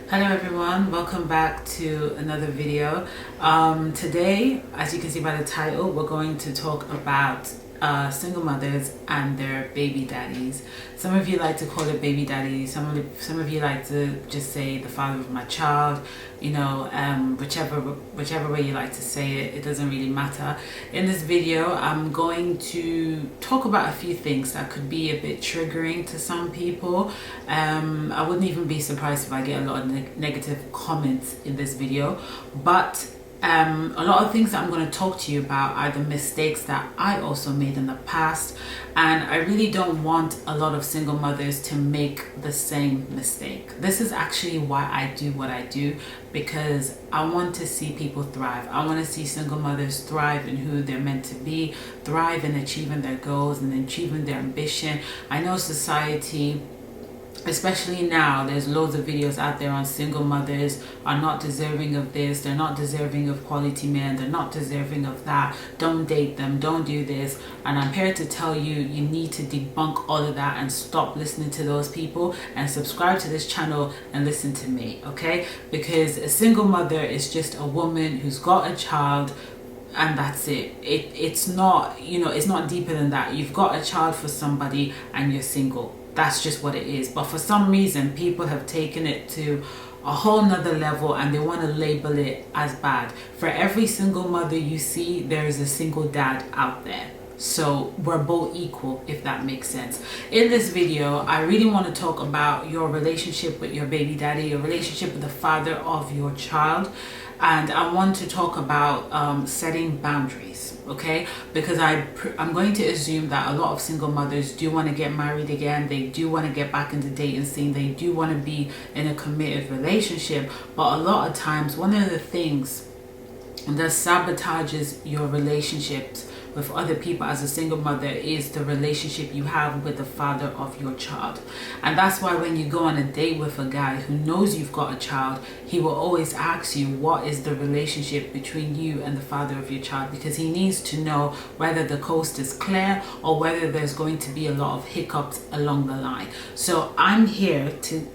Hello everyone, welcome back to another video. Today, as you can see by the title, we're going to talk about single mothers and their baby daddies. Some of you like to call it baby daddy, some of you like to just say the father of my child, you know, whichever way you like to say it, it doesn't really matter. In this video, I'm going to talk about a few things that could be a bit triggering to some people. I wouldn't even be surprised if I get a lot of negative comments in this video, but a lot of things that I'm going to talk to you about are the mistakes that I also made in the past, and I really don't want a lot of single mothers to make the same mistake. This is actually why I do what I do, because I want to see people thrive. I want to see single mothers thrive in who they're meant to be, thrive in achieving their goals and achieving their ambition. I know society, especially now, there's loads of videos out there on single mothers are not deserving of this, they're not deserving of quality men, they're not deserving of that, don't date them, don't do this. And I'm here to tell you, you need to debunk all of that and stop listening to those people and subscribe to this channel and listen to me, okay? Because a single mother is just a woman who's got a child, and that's it. It's not, you know, it's not deeper than that. You've got a child for somebody and you're single. That's just what it is. But for some reason, people have taken it to a whole nother level and they want to label it as bad. For every single mother you see, there is a single dad out there. So we're both equal, if that makes sense. In this video, I really want to talk about your relationship with your baby daddy, your relationship with the father of your child. And I want to talk about setting boundaries, okay? Because I'm going to assume that a lot of single mothers do want to get married again. They do want to get back into dating scene. They do want to be in a committed relationship. But a lot of times, one of the things that sabotages your relationships with other people as a single mother is the relationship you have with the father of your child. And that's why when you go on a date with a guy who knows you've got a child, he will always ask you what is the relationship between you and the father of your child, because he needs to know whether the coast is clear or whether there's going to be a lot of hiccups along the line. So I'm here to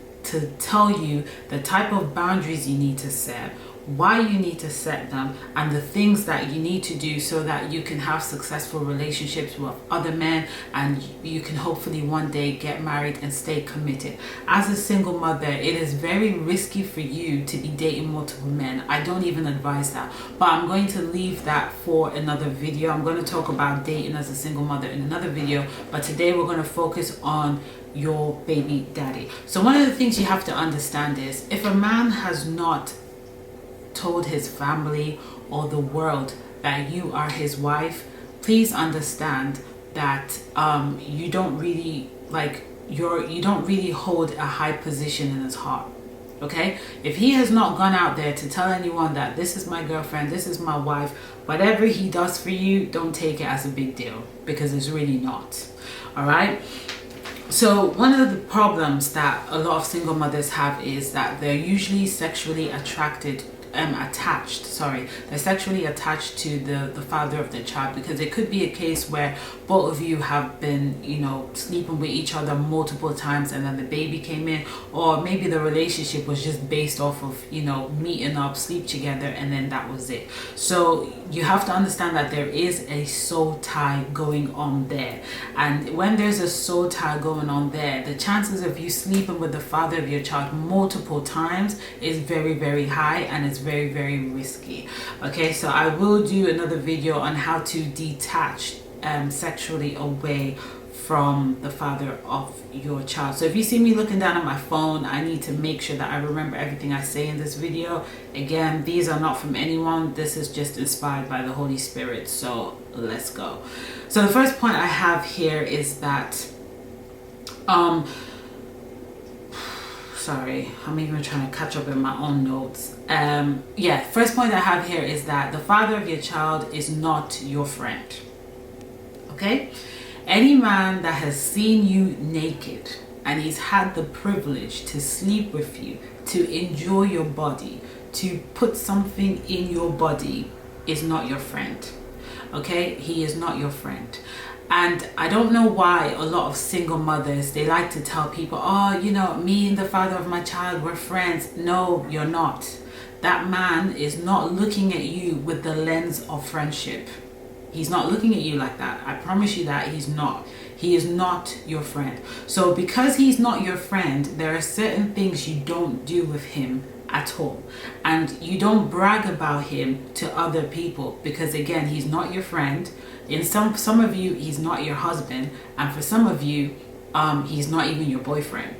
tell you the type of boundaries you need to set, why you need to set them, and the things that you need to do so that you can have successful relationships with other men and you can hopefully one day get married and stay committed. As a single mother, it is very risky for you to be dating multiple men. I don't even advise that, but I'm going to leave that for another video. I'm going to talk about dating as a single mother in another video, but today we're going to focus on your baby daddy. So one of the things you have to understand is, if a man has not told his family or the world that you are his wife, please understand that you don't really hold a high position in his heart. Okay, if he has not gone out there to tell anyone that this is my girlfriend, this is my wife, whatever he does for you, don't take it as a big deal, because it's really not. All right. So one of the problems that a lot of single mothers have is that they're usually sexually they're sexually attached to the father of the child, because it could be a case where both of you have been, you know, sleeping with each other multiple times and then the baby came in, or maybe the relationship was just based off of, you know, meeting up, sleep together, and then that was it. So you have to understand that there is a soul tie going on there, and when there's a soul tie going on there, the chances of you sleeping with the father of your child multiple times is very, very high, and it's very, very risky. Okay, so I will do another video on how to detach sexually away from the father of your child. So if you see me looking down at my phone, I need to make sure that I remember everything I say in this video. Again, these are not from anyone. This is just inspired by the Holy Spirit. So let's go. So the first point I have here is that sorry, I'm even trying to catch up in my own notes. First point I have here is that the father of your child is not your friend. Okay? Any man that has seen you naked and he's had the privilege to sleep with you, to enjoy your body, to put something in your body, is not your friend. Okay? He is not your friend. And I don't know why a lot of single mothers, they like to tell people, oh, you know, me and the father of my child, we're friends. No, you're not. That man is not looking at you with the lens of friendship. He's not looking at you like that. I promise you that he's not. He is not your friend. So because he's not your friend, there are certain things you don't do with him at all. And you don't brag about him to other people because, again, he's not your friend. In some of you, he's not your husband. And for some of you, he's not even your boyfriend.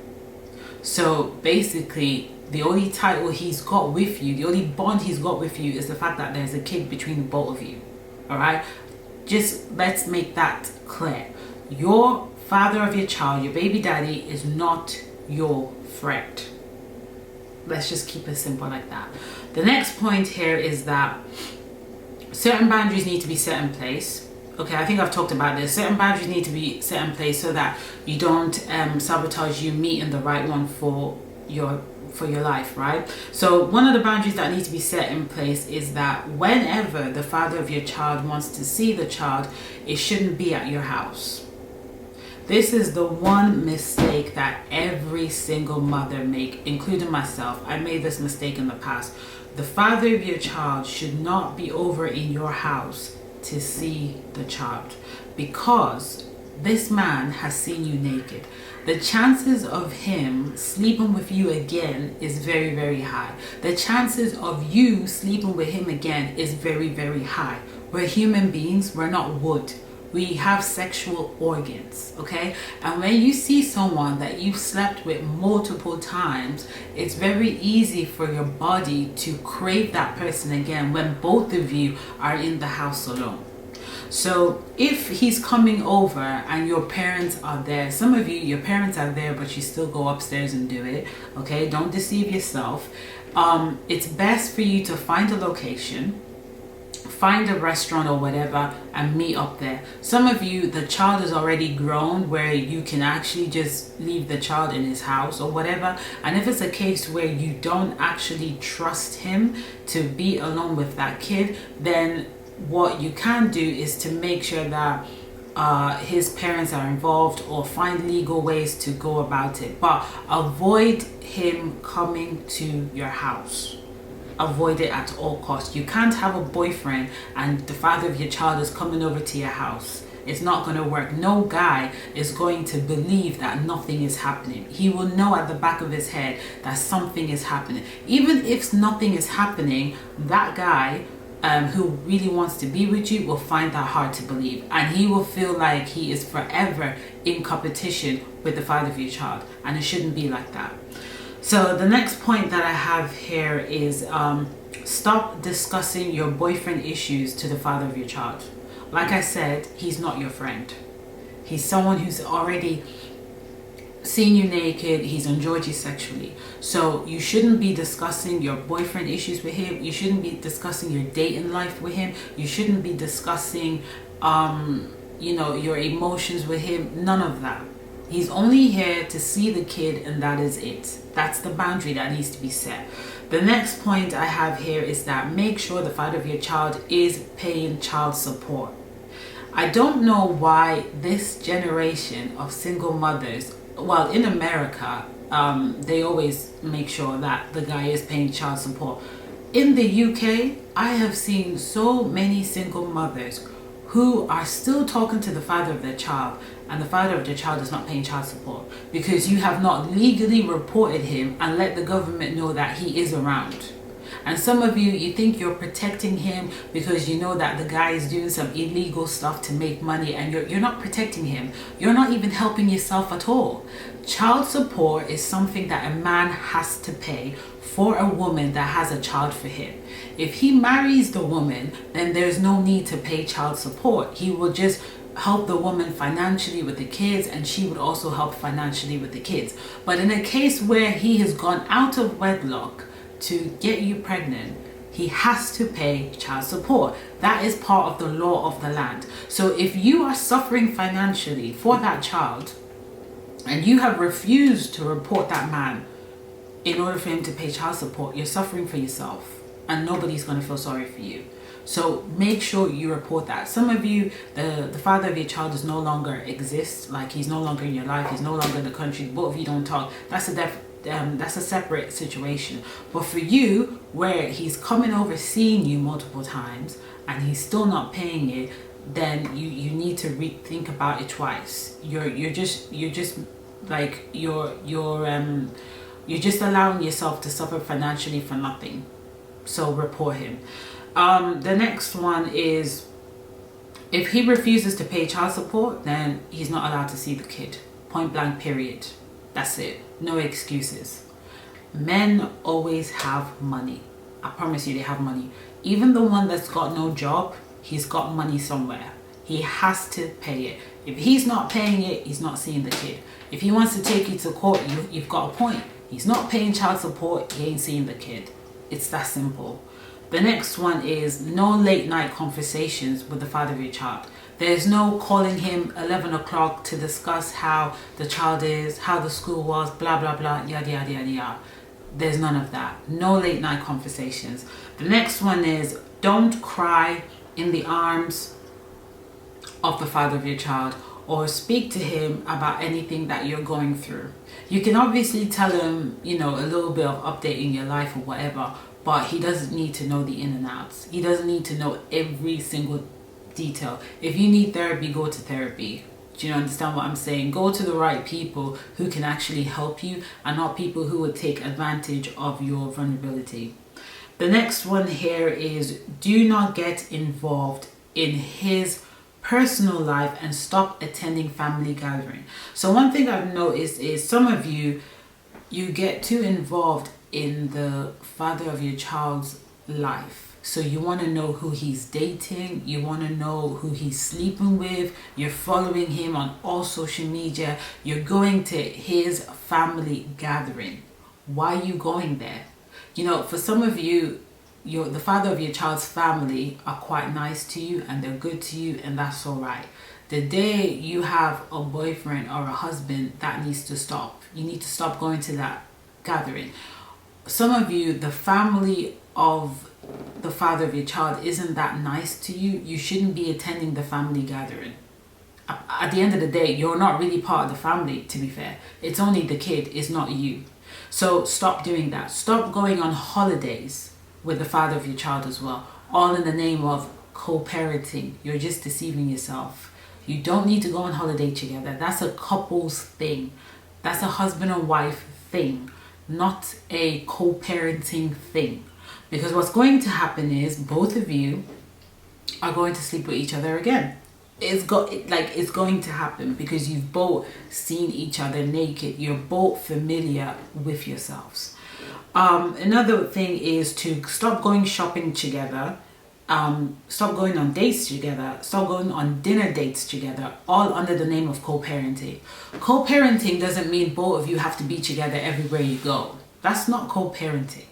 So basically, the only title he's got with you, the only bond he's got with you is the fact that there's a kid between the both of you. All right? Just let's make that clear. Your father of your child, your baby daddy, is not your friend. Let's just keep it simple like that. The next point here is that certain boundaries need to be set in place. Okay, I think I've talked about this. Certain boundaries need to be set in place so that you don't sabotage you meeting the right one for your life, right? So one of the boundaries that need to be set in place is that whenever the father of your child wants to see the child, it shouldn't be at your house. This is the one mistake that every single mother make, including myself. I made this mistake in the past. The father of your child should not be over in your house to see the child because this man has seen you naked. The chances of him sleeping with you again is very, very high. The chances of you sleeping with him again is very, very high. We're human beings, we're not wood. We have sexual organs, okay? And when you see someone that you've slept with multiple times, it's very easy for your body to crave that person again when both of you are in the house alone. So if he's coming over and your parents are there, some of you, your parents are there, but you still go upstairs and do it, okay? Don't deceive yourself. It's best for you to find a location, find a restaurant or whatever and meet up there. Some of you, the child is already grown where you can actually just leave the child in his house or whatever. And if it's a case where you don't actually trust him to be alone with that kid, then what you can do is to make sure that his parents are involved or find legal ways to go about it. But avoid him coming to your house. Avoid it at all costs. You can't have a boyfriend and the father of your child is coming over to your house. It's not going to work. No guy is going to believe that nothing is happening. He will know at the back of his head that something is happening. Even if nothing is happening, that guy who really wants to be with you will find that hard to believe. And he will feel like he is forever in competition with the father of your child. And it shouldn't be like that. So the next point that I have here is stop discussing your boyfriend issues to the father of your child. Like I said, he's not your friend. He's someone who's already seen you naked, he's enjoyed you sexually. So you shouldn't be discussing your boyfriend issues with him. You shouldn't be discussing your dating life with him. You shouldn't be discussing your emotions with him. None of that. He's only here to see the kid and that is it. That's the boundary that needs to be set. The next point I have here is that make sure the father of your child is paying child support. I don't know why this generation of single mothers, well, in America, they always make sure that the guy is paying child support. In the UK, I have seen so many single mothers who are still talking to the father of their child and the father of their child is not paying child support because you have not legally reported him and let the government know that he is around. And some of you, you think you're protecting him because you know that the guy is doing some illegal stuff to make money and you're not protecting him. You're not even helping yourself at all. Child support is something that a man has to pay for a woman that has a child for him. If he marries the woman, then there's no need to pay child support. He will just help the woman financially with the kids and she would also help financially with the kids. But in a case where he has gone out of wedlock to get you pregnant, he has to pay child support. That is part of the law of the land. So if you are suffering financially for that child and you have refused to report that man in order for him to pay child support, you're suffering for yourself. and nobody's going to feel sorry for you. So make sure you report that. Some of you, the father of your child does no longer exist, like he's no longer in your life, he's no longer in the country, both of you don't talk. That's a separate situation. But for you, where he's coming over, seeing you multiple times, and he's still not paying it, then you need to rethink about it twice. You're just allowing yourself to suffer financially for nothing. So report him. The next one is, if he refuses to pay child support, then he's not allowed to see the kid. Point blank, period. That's it. No excuses. Men always have money. I promise you, they have money. Even the one that's got no job, he's got money somewhere. He has to pay it. If he's not paying it, he's not seeing the kid. If he wants to take you to court, you've got a point. He's not paying child support, he ain't seeing the kid. It's that simple. The next one is no late night conversations with the father of your child. There's no calling him 11 o'clock to discuss how the child is, how the school was, blah, blah, blah, yada, yada, yada, yada. There's none of that. No late night conversations. The next one is, don't cry in the arms of the father of your child, or speak to him about anything that you're going through. You can obviously tell him, a little bit of update in your life or whatever, but he doesn't need to know the in and outs. He doesn't need to know every single detail. If you need therapy, go to therapy. Do you understand what I'm saying? Go to the right people who can actually help you, and not people who would take advantage of your vulnerability. The next one here is, do not get involved in his personal life and stop attending family gathering. So one thing I've noticed is some of you get too involved in the father of your child's life. So you want to know who he's dating, you want to know who he's sleeping with, you're following him on all social media, you're going to his family gathering. Why are you going there? For some of you, the father of your child's family are quite nice to you and they're good to you, and that's all right. The day you have a boyfriend or a husband, that needs to stop. You need to stop going to that gathering. Some of you, the family of the father of your child isn't that nice to you. You shouldn't be attending the family gathering. At the end of the day, you're not really part of the family, to be fair. It's only the kid, it's not you. So stop doing that. Stop going on holidays with the father of your child as well, all in the name of co-parenting. You're just deceiving yourself. You don't need to go on holiday together. That's a couple's thing. That's a husband and wife thing, not a co-parenting thing. Because what's going to happen is both of you are going to sleep with each other again. It's going to happen because you've both seen each other naked. You're both familiar with yourselves. Another thing is to stop going shopping together. Stop going on dates together. Stop going on dinner dates together, all under the name of co-parenting. Co-parenting doesn't mean both of you have to be together everywhere you go. That's not co-parenting.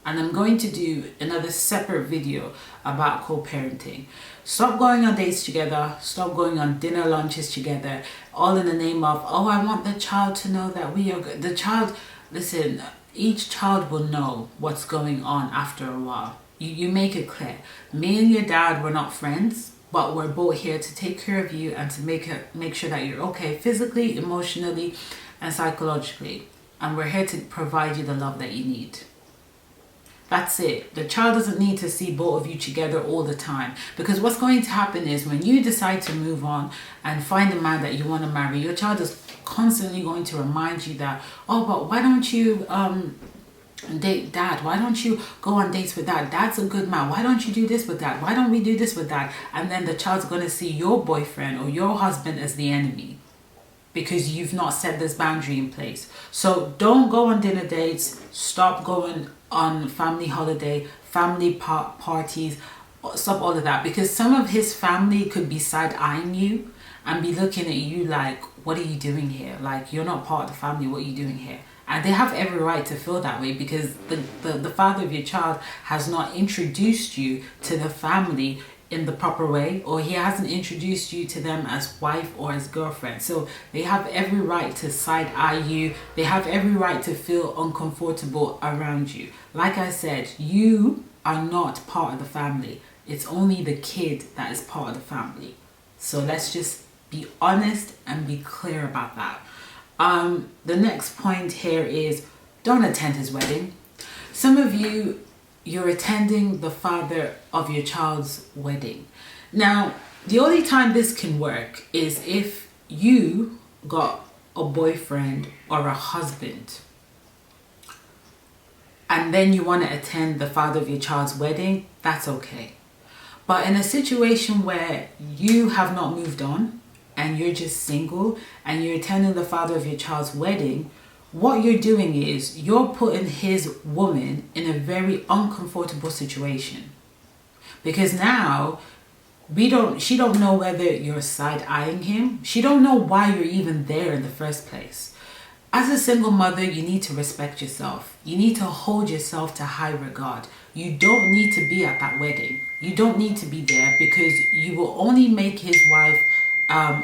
And I'm going to do another separate video about co-parenting. Stop going on dates together. Stop going on dinner lunches together, all in the name of, oh, I want the child to know that we are good. The child, listen, each child will know what's going on after a while. You make it clear. Me and your dad were not friends, but we're both here to take care of you and to make sure that you're okay physically, emotionally, and psychologically. And we're here to provide you the love that you need. That's it. The child doesn't need to see both of you together all the time, because what's going to happen is when you decide to move on and find a man that you want to marry, your child is constantly going to remind you that, oh, but why don't you date dad? Why don't you go on dates with dad? Dad's a good man. Why don't you do this with dad? Why don't we do this with dad? And then the child's going to see your boyfriend or your husband as the enemy, because you've not set this boundary in place. So don't go on dinner dates. Stop going on family holiday, family parties. Stop all of that, because some of his family could be side-eyeing you and be looking at you like, what are you doing here? Like, you're not part of the family. What are you doing here? And they have every right to feel that way, because the father of your child has not introduced you to the family in the proper way, or he hasn't introduced you to them as wife or as girlfriend. So they have every right to side-eye you. They have every right to feel uncomfortable around you. Like I said, you are not part of the family. It's only the kid that is part of the family. So let's just be honest and be clear about that. The next point here is don't attend his wedding. Some of you, you're attending the father of your child's wedding. Now, the only time this can work is if you got a boyfriend or a husband and then you want to attend the father of your child's wedding. That's okay. But in a situation where you have not moved on and you're just single and you're attending the father of your child's wedding, what you're doing is you're putting his woman in a very uncomfortable situation. Because now she don't know whether you're side-eyeing him. She don't know why you're even there in the first place. As a single mother, you need to respect yourself. You need to hold yourself to high regard. You don't need to be at that wedding. You don't need to be there because you will only make his wife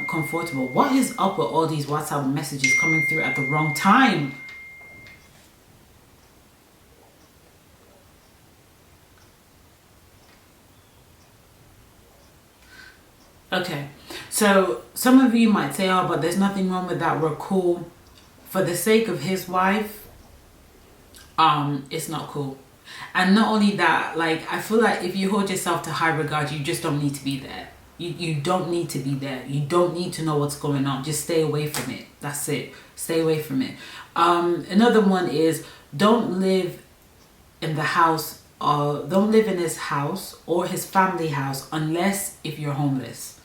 comfortable. What is up with all these WhatsApp messages coming through at the wrong time? Okay, so some of you might say, oh, but there's nothing wrong with that, we're cool. For the sake of his wife, it's not cool. And not only that, like, I feel like if you hold yourself to high regard, you just don't need to be there. You don't need to be there. You don't need to know what's going on. Just stay away from it. That's it. Stay away from it. Another one is don't live in the house, don't live in his house or his family house unless if you're homeless.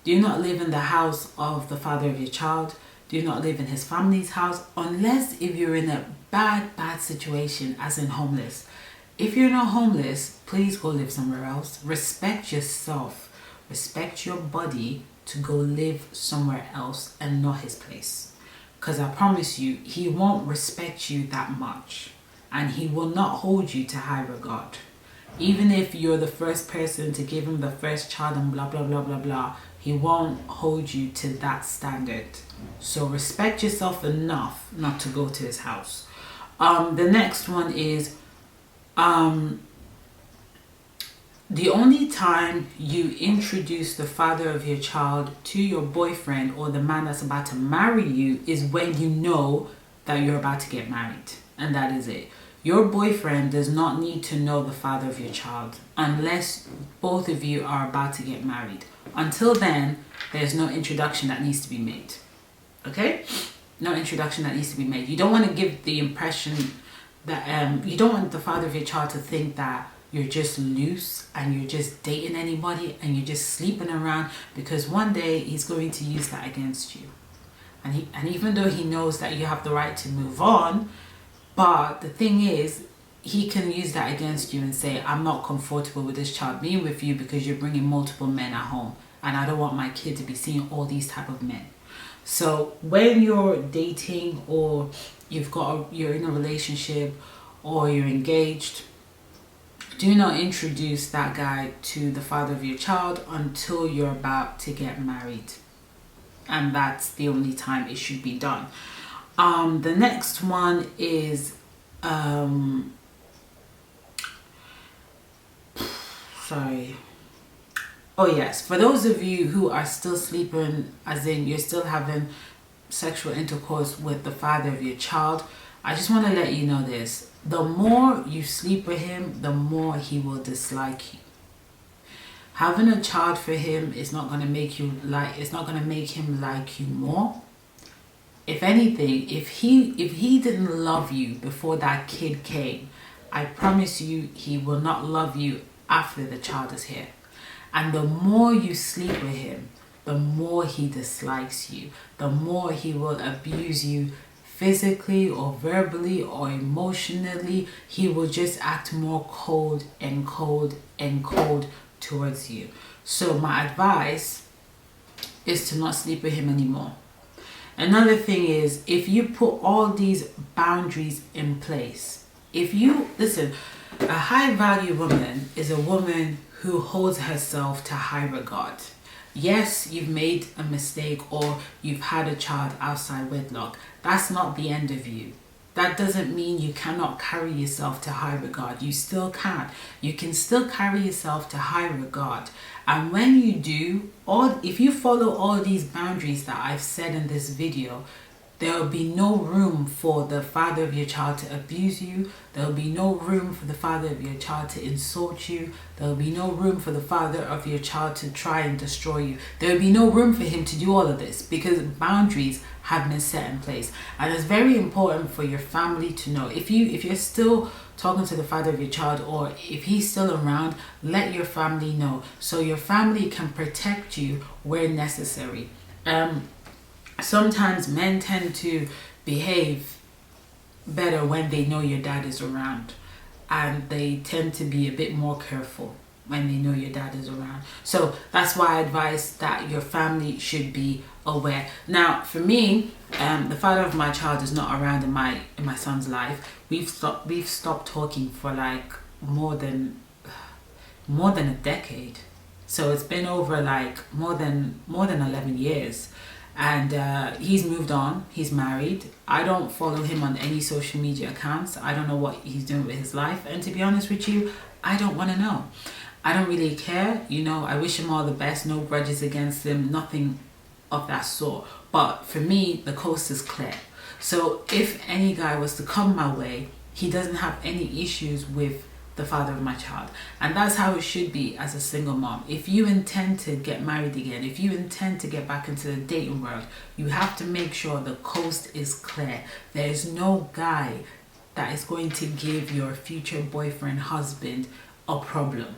Do not live in the house of the father of your child. Do not live in his family's house unless if you're in a bad situation, as in homeless. If you're not homeless, please go live somewhere else. Respect yourself. Respect your body to go live somewhere else and not his place. Because I promise you, he won't respect you that much. And he will not hold you to high regard. Even if you're the first person to give him the first child and blah, blah, blah, blah, blah, he won't hold you to that standard. So respect yourself enough not to go to his house. The next one is the only time you introduce the father of your child to your boyfriend or the man that's about to marry you is when you know that you're about to get married. And that is it. Your boyfriend does not need to know the father of your child unless both of you are about to get married. Until then, there's no introduction that needs to be made. Okay? No introduction that needs to be made. You don't want to give the impression that you don't want the father of your child to think that you're just loose and you're just dating anybody and you're just sleeping around, because one day he's going to use that against you. And even though he knows that you have the right to move on, but the thing is, he can use that against you and say, I'm not comfortable with this child being with you because you're bringing multiple men at home and I don't want my kid to be seeing all these type of men. So when you're dating or you're in a relationship or you're engaged, do not introduce that guy to the father of your child until you're about to get married. And that's the only time it should be done. The next one is sorry. Oh yes, for those of you who are still sleeping, as in you're still having sexual intercourse with the father of your child, I just want to let you know this. The more you sleep with him, the more he will dislike you. Having a child for him is not going to make him like you more. If anything, if he didn't love you before that kid came, I promise you he will not love you after the child is here. And the more you sleep with him, the more he dislikes you, the more he will abuse you physically or verbally or emotionally. He will just act more cold and cold and cold towards you. So my advice is to not sleep with him anymore. Another thing is, if you put all these boundaries in place, listen, a high value woman is a woman who holds herself to high regard. Yes, you've made a mistake or you've had a child outside wedlock. That's not the end of you. that doesn't mean you cannot carry yourself to high regard. You still can. You can still carry yourself to high regard. And when you do, if you follow all these boundaries that I've said in this video, there will be no room for the father of your child to abuse you. There will be no room for the father of your child to insult you. There will be no room for the father of your child to try and destroy you. There will be no room for him to do all of this, because boundaries have been set in place. And it's very important for your family to know. If you're still talking to the father of your child, or if he's still around, let your family know, so your family can protect you where necessary. Sometimes men tend to behave better when they know your dad is around, and they tend to be a bit more careful when they know your dad is around. So that's why I advise that your family should be aware. Now, for me, the father of my child is not around in my son's life. We've stopped talking for like more than a decade. So it's been over like more than 11 years. And he's moved on. He's married. I don't follow him on any social media accounts. I don't know what he's doing with his life, and to be honest with you, I don't want to know. I don't really care. I wish him all the best. No grudges against him, nothing of that sort. But for me, the coast is clear. So if any guy was to come my way, he doesn't have any issues with the father of my child. And that's how it should be as a single mom. If you intend to get married again, if you intend to get back into the dating world, you have to make sure the coast is clear. There is no guy that is going to give your future boyfriend, husband, a problem.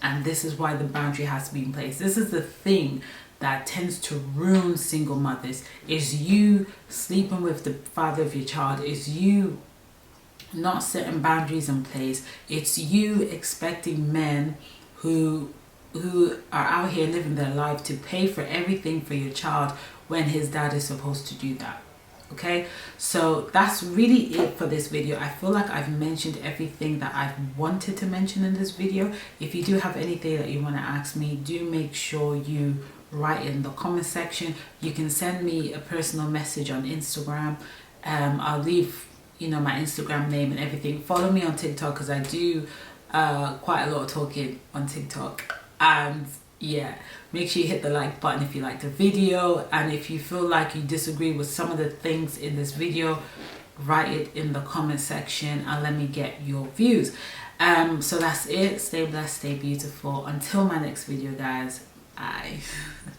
And this is why the boundary has to be in place. This is the thing that tends to ruin single mothers, is you sleeping with the father of your child, is you not setting boundaries in place. It's you expecting men who are out here living their life to pay for everything for your child when his dad is supposed to do that. Okay, so that's really it for this video. I feel like I've mentioned everything that I've wanted to mention in this video. If you do have anything that you want to ask me, do make sure you write in the comment section. You can send me a personal message on Instagram. I'll leave my Instagram name and everything. Follow me on TikTok, because I do quite a lot of talking on TikTok. And yeah, make sure you hit the like button if you like the video, and if you feel like you disagree with some of the things in this video, write it in the comment section and let me get your views. So that's it. Stay blessed, stay beautiful. Until my next video, guys. Bye.